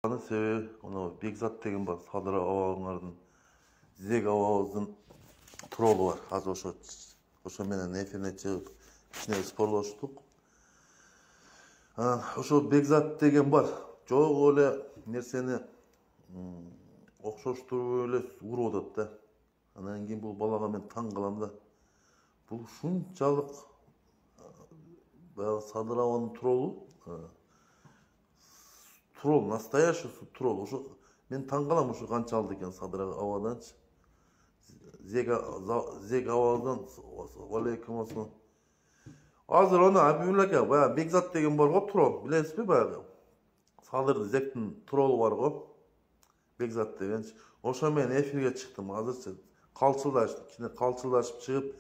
Себеби Бекзат деген бар, Садыр абалыңардын Зег абабыздын туролу бар. Азыр ошо менен эфирине чыгып кичине спорлоштук. Ошо Бекзат деген бар. Жок эле нерсени окшоштуруп эле уруп атат да. Анан кийин бул балага мен таң калам да. Бул ушунчалык баягы Садыр абанын туролу. Трол, настоящий трол. Ошо мен таң калам ошо канча алды экен Садыр абаданчы. Зег абадан алейкум ассалам. Азыр ана Абибул ака, баягы Бекзат деген бар го трол. Билесизби баягы? Садыр Зектин тролу бар го. Бекзат дегенчи. Ошо менен эфирге чыктым азырчы. Калчылдашып чыгып,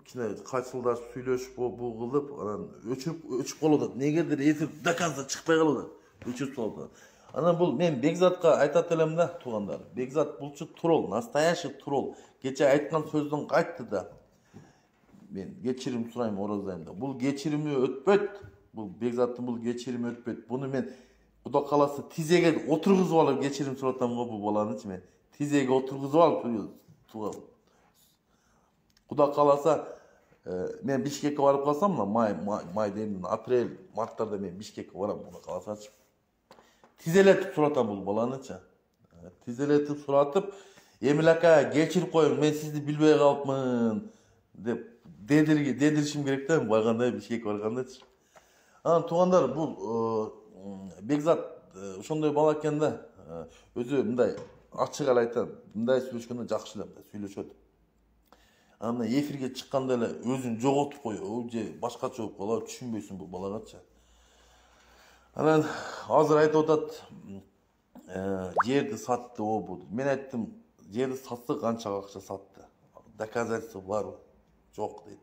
кичине кайсылдашып сүйлөшүп бул кылып, анан өчүп калып атат. Негедир эфир до конца чыкпай калып атат. Өчүп калып атат. Анан бул мен Бекзатка айтат элем да, туугандар. Бекзат булчу трол, настоящий трол. Кече айткан сөздөн кайтты да. Мен кечирим сурайм, ораздайм да. Бул кечирими өтпөйт. Бул Бекзаттын бул кечирими өтпөйт. Буну мен Куда каласы тизеге отургузуп алып кечирим суратам го бул баланычы мен. Тизеге отургузуп алып Куда каласа мен Бишкекке барып калсам, май дейм, апрель, марттарда мен Бишкекке барам, куда каласачы. Тизелетип суратам бул баланычы. Тизелетип суратып, Эмил ака кечирип коюң, мен сизди билбей калыпмын деп дедиришим керек да, барганда Бишкекке баргандачы. Анан туугандар, бул Бекзат ошондой бала экен да. Өзү мындай ачык эле айтам, мындай сүйлөшкөндө жакшы эле сүйлөшөт. Анан эфирге чыкканда эле өзүн жоготуп коёбу же башкача болуп калабы, түшүнбөйсүң бул балагачы. Анан азыр айтып атат, жерди сатты бу. Мен айттым, жерди сатса канчага акча сатты? Доказательство барбы? Жок дейт.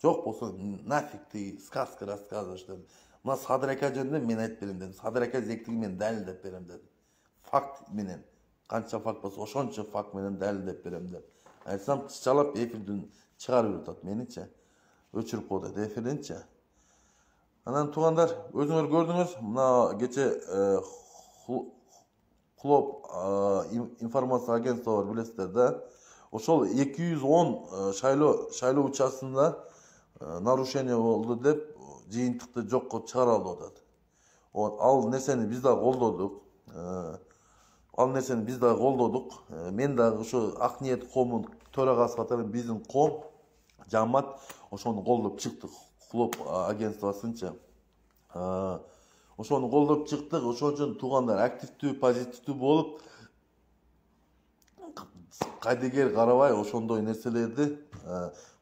Жок болсо нафиг ты сказка рассказываешь дедим. Мына Садыр ака жөнүндө мен айтып берем дедим. Садыр ака зектиги мен далилдеп берем дедим. Факт менен. Канча факт болсо ошончо факт менен далилдеп берем деп. Айтсам чалап эфирден чыгарып атат меничи. Өчүрүп коет эфирденчи. Анан туугандар, өзүңөр көрдүңүз, мына кече Клоп информация агентство бар, билесиздер да. Ошол 210 шайлоо участогунда нарушение болду деп жыйынтыкты жокко чыгара алып атат. Ал нерсени биз да колдодук. Мен дагы ошо Ак ниет коомунун төрагасы катары биздин коом жамаат ошону колдоп чыктык. Клоп агентствосунча. Ошону колдоп чыктык. Ошон үчүн туугандар активдүү, позитивдүү болуп, кайдыгер карабай ошондой нерселерди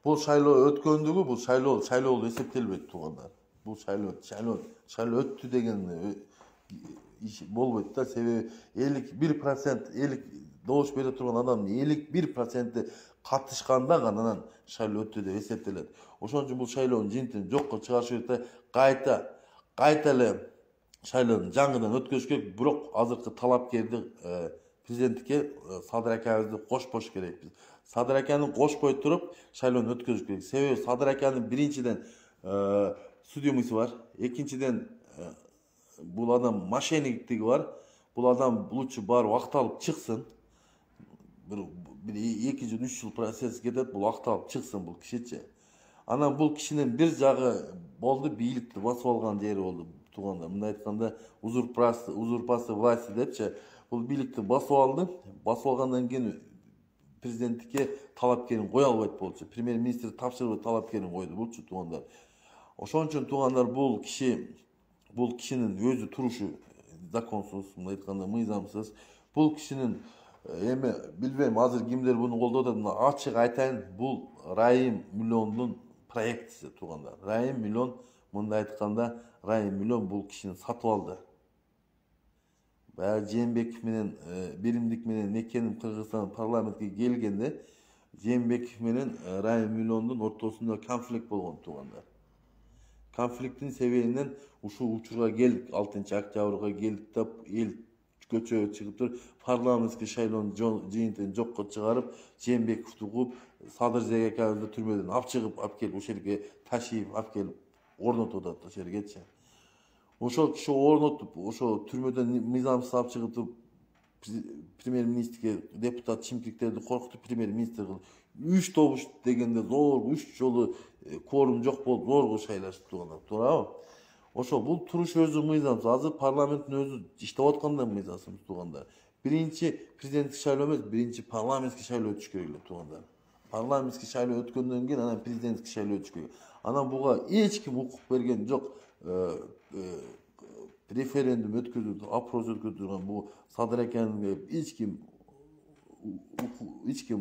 бул шайлоо өткөндүгү, бул шайлоо эсептелбейт туугандар. Бул шайлоо өттү деген иш болбойт да, себеби 51% добуш бере турган адамдын 51% катышканда гана шайлоо өттү деп эсептелет. Ошон үчүн бул шайлоонун жыйынтыгын жокко чыгарыш керек да, кайта эле шайлоону жаңыдан өткөрүш керек. Бирок азыркы талапкерди президенттикке Садыр акабызды кошпош керекпиз. Садыр аканы кошпой туруп шайлоону өткөрүш керек. Себеби Садыр аканын биринчиден судимыйсы бар, экинчиден бул адам мошенниктиги бар. Бул адам лучше барып акталып чыксын. Бир 2 жыл 3 жыл процесс кетет, бул акталып чыксын бул кишичи. Анан бул кишинин бир жагы болду, бийликти басып алган жери болду туугандар. Мындай айтканда узурпация власти депчи. Бул бийликти басып алды. Басып алгандан кийин президенттикке талапкерин кое албайт болчу. Премьер-министр тапшырып талапкерин койду болчу туугандар. Ошон үчүн туугандар, бул кишинин өзү турушу законсуз, мындай айтканда мыйзамсыз. Бул кишинин эми билбейм, азыр кимдер буну колдоп атат. Ачык айтайын, бул Райым Миллондун проектиси туугандар. Райым Миллон, мындай айтканда, Райым Миллон бул кишини сатып алды. Баягы Жээнбеков менен Биримдик менен Мекенин Кыргызстан парламентке келгенде Жээнбеков менен Райым Миллондун ортосунда конфликт болгон туугандар. Конфликттин себебинен ушул учурга келдик, 6-октябрга келдик деп эл көчөгө чыгып туруп парламентский шайлоонун жыйынтыгын жокко чыгарып, Жээнбековду кууп, Садыр Зег акабызды түрмөдөн алып чыгып, алып келип ошол жерге ташыйып, алып келип орнотуп атат ошол жергечи. ошол киши орнотуп ошо түрмөдөн мыйзамсыз алып чыгып туруп премьер министрге депутат чимкириктерди коркутуп премьер министр кылып 3 добуш дегенде зорго 3 жолу кворум жок болуп зорго шайлашты туугандар, туурабы? Ошо бул туруш өзү мыйзамсыз. Азыр парламенттин өзү иштеп атканда мыйзамсыз туугандар. Биринчи президенттик шайлоо эмес, биринчи парламенттик шайлоо өтүш керек эле туугандар. Парламенттик шайлоо өткөндөн кийин анан президенттик шайлоо өтүш керек. Анан буга эч ким укук берген жок. Референдум өткөзүп, опрос өткөзүлгөн бул садыр экенин эч ким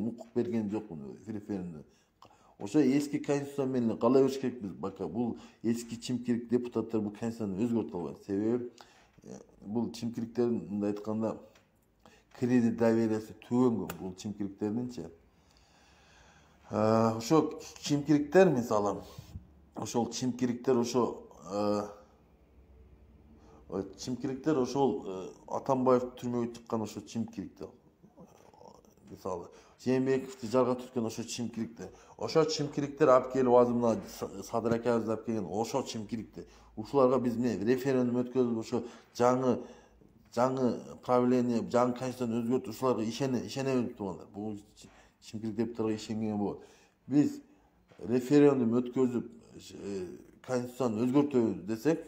укук берген жок муну референдум. Ошо эски конституция менен кала бериш керекпиз бака. Бул эски чимкирик депутаттар бул конституцияны өзгөртө албайт. Себеби бул чимкириктердин мындай айтканда кредит довериясы түгөнгөн бул чимкириктердинчи. Ошо чимкириктер мисалы ошол чимкириктер ошол Атамбаев түрмөгө чыккан ошо чимкириктер. Мисалы Жээнбековду жарга түрткөн ошо чимкириктер. Ошо чимкириктер алып келип азыр мына Садыр акабыз алып келген ошо чимкириктер. Ушуларга биз референдум өткөзүп ошо жаңы правление, жаңы конституцияны өзгөртүп ушуларга ишенебиз туугандар. Бул чимкирик депутаттарга ишенген болот. Биз референдум өткөзүп конституцияны өзгөртөбүз десек,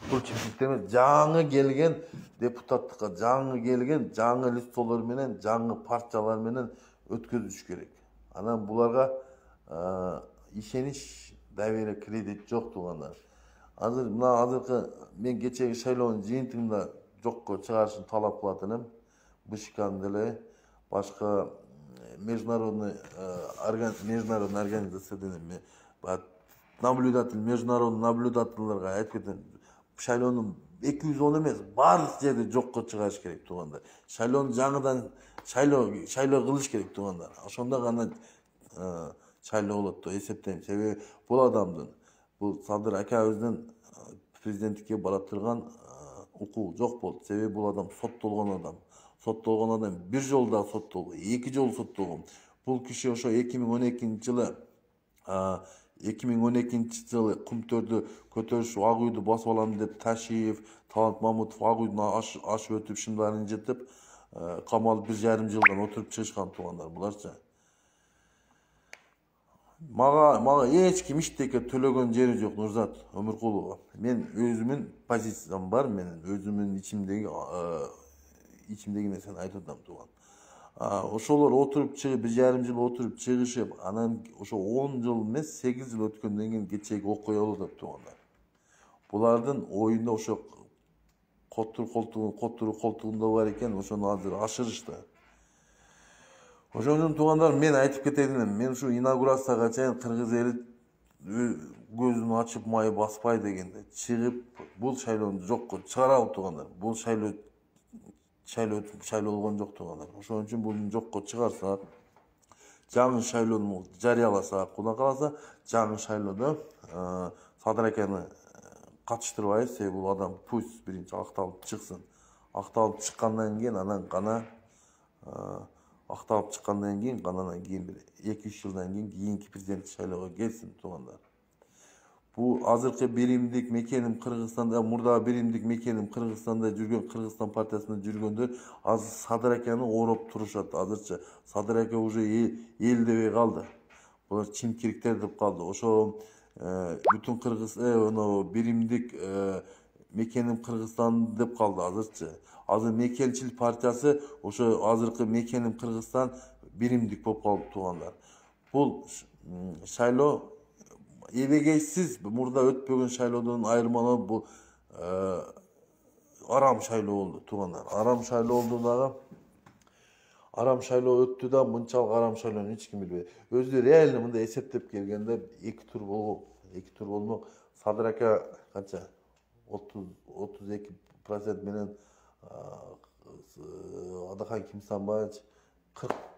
бул чимкириктер жаңы келген депутаттыкка, жаңы келген жаңы листолор менен, жаңы партиялар менен өткөзүш керек. Анан буларга ишенич, доверие, кредит жок туугандар. Азыр мына азыркы мен кечеги шайлоонун жыйынтыгында жокко чыгарышын талап кылат элем. БШКнын деле башка международный организацияден международный наблюдательлерге айтып кетем. Шайлоонун 210 эмес, баардык жерде жокко чыгарыш керек туугандар. Шайлоону жаңыдан шайлоо кылыш керек туугандар. Ошондо гана шайлоо болот деп эсептейм. Себеби бул адамдын, бул Садыр акабыздын президенттикке бара турган укугу жок болду. Себеби бул адам соттолгон адам. Соттолгон адам бир жолу да соттолгон, 2 жолу соттолгон. Бул киши ошо 2012-жылы Кумтөрдү көтөрүшүп ак үйдү басып алам деп Ташиев, Талант Мамутов ак үйдүн ашып өтүп шымдарын жетип камалып 1,5 жылдан отуруп чыгышкан туугандар буларчы. Мага эч ким иштекке төлөгөн жери жок, Нурзат Өмүркулова. Мен өзүмүн позициям бар, менин өзүмүн ичимдеги нерсени айтып атам тууган. Ошолор отуруп чыгып 1,5 жыл отуруп чыгышып, анан ошо 10 жыл эмес 8 жыл өткөндөн кийин кечеги окуя болуп туугандар. Булардын оюнда ошо колтугунда бар экен, ошону азыр ашырышты. Ошон үчүн туугандар, мен айтып кетейин элем. Мен ушу инаугурацияга чейин кыргыз эли көзүн ачып майы баспай дегенде чыгып бул шайлоону жокко чыгаралы туугандар. Бул шайлоо болгон жок туугандар. Ошон үчүн буну жокко чыгарсак, жаңы шайлоону жарыяласак, Кудай кааласа, жаңы шайлоодо Садыр аканы катыштырбайбыз. Себеби бул адам пусть биринчи акталып чыксын. Акталып чыккандан кийин анан гана анан кийин бир 2-3 жылдан кийинки президенттик шайлоого келсин туугандар. Бул азыркы биримдик мекеним Кыргызстанда, мурда биримдик мекеним Кыргызстанда жүргөн, Кыргызстан партиясында жүргөндөр азыр Садыр аканы ороп турушат. Азырчы Садыр ака уже эл дебей калды. Булар чимкириктер деп калды. Ошо бүтүн Кыргыз биримдик мекеним Кыргызстан деп калды азырчы. Азыр мекенчил партиясы ошо азыркы мекеним Кыргызстан биримдик болуп калды туугандар. Бул шайлоо эбегейсиз мурда өтпөгөн шайлоодон айырмаланып бул арам шайлоо болду туугандар. Арам шайлоо болду дагы. Арам шайлоо өттү да, мынчалык арам шайлоону эч ким билбейт. Өзү реально мындай эсептеп келгенде 2 тур болгон. 2 тур болмок. Садыр ака канча? 32% менен Адахан Кимсанбаевич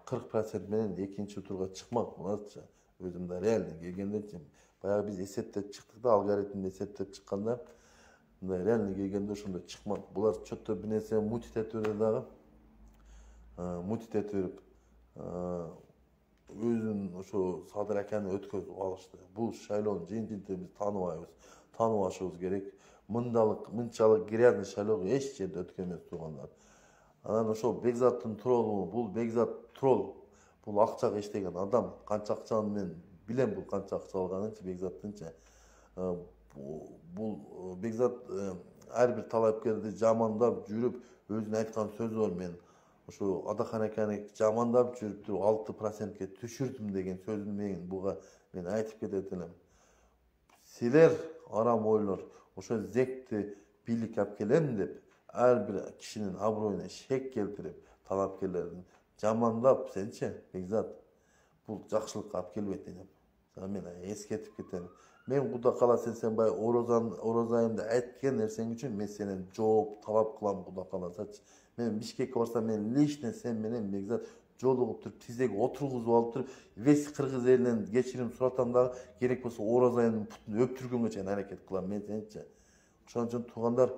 40% менен экинчи турга чыкмак буларчы. Өзүм да реально келгендечи баягы биз эсептеп чыктык да, алгоритмди эсептеп чыкканда мындай реально келгенде ошондой чыкмак. Булар чөтө бир нерсе мутит этип берди дагы. Мутит этип берип өзүн ошо Садыр аканы өткөзүп алышты. Бул шайлоонун жыйынтыгын биз тааныбайбыз. таанып алышыбыз керек. Мынчалык грязный шайлоо эч жерде өткөн эмес туугандар. Анан ошол Бекзаттын троллу, бул Бекзат тролл. Бул акчага иштеген адам. Канча акчаны мен билем, бул канча акча алганынчы Бекзаттынчы. Бул Бекзат ар бир талапкерди жамандап жүрүп, өзүнүн айткан сөзү бар. Мен ошо Адакан экени жамандап жүрүп туруп 6%ке түшүрдүм деген сөзүн мен айтып кетет элем. Силер арам ойлор, ошо зекти бийлик алып келем деп, ар бир кишинин аброюна шек келтирип, талапкерлердин жамандап, сенчи, Бекзат, бул жакшылыкка алып келбейт деп. Мен эскертип кетем. Мен Кудай кааласа сен баягы ороза айында айткан нерсең үчүн мен сенен жооп талап кылам, Кудай кааласачы. Мен Бишкекке барсам, мен лично сен менен Бекзат жолугуп туруп, тизеге отургузуп алып туруп, весь кыргыз элинен кечирим суратам дагы, керек болсо ороза айынын путун өптүргөнгө чейин аракет кылам мен, сенчи. Ошон үчүн туугандар,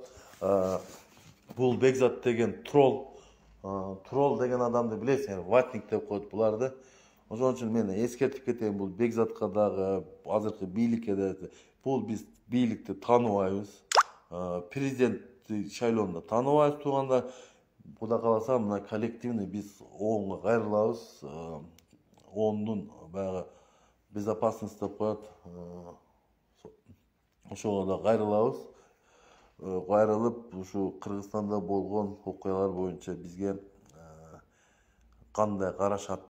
бул Бекзат деген тролл деген адамды билесиңер, ватник деп коет буларды. Ошон үчүн мен эскертип кетейин, бул Бекзатка дагы, азыркы бийликке да. Бул биз бийликти тааныбайбыз. Президент шайлоонда тааныбайбыз туугандар. Кудай кааласа мына коллективный биз оонго кайрылабыз. Оондун баягы безопасность деп коет. Ошого да кайрылабыз. Кайрылып, ушу Кыргызстанда болгон окуялар боюнча бизге кандай карашат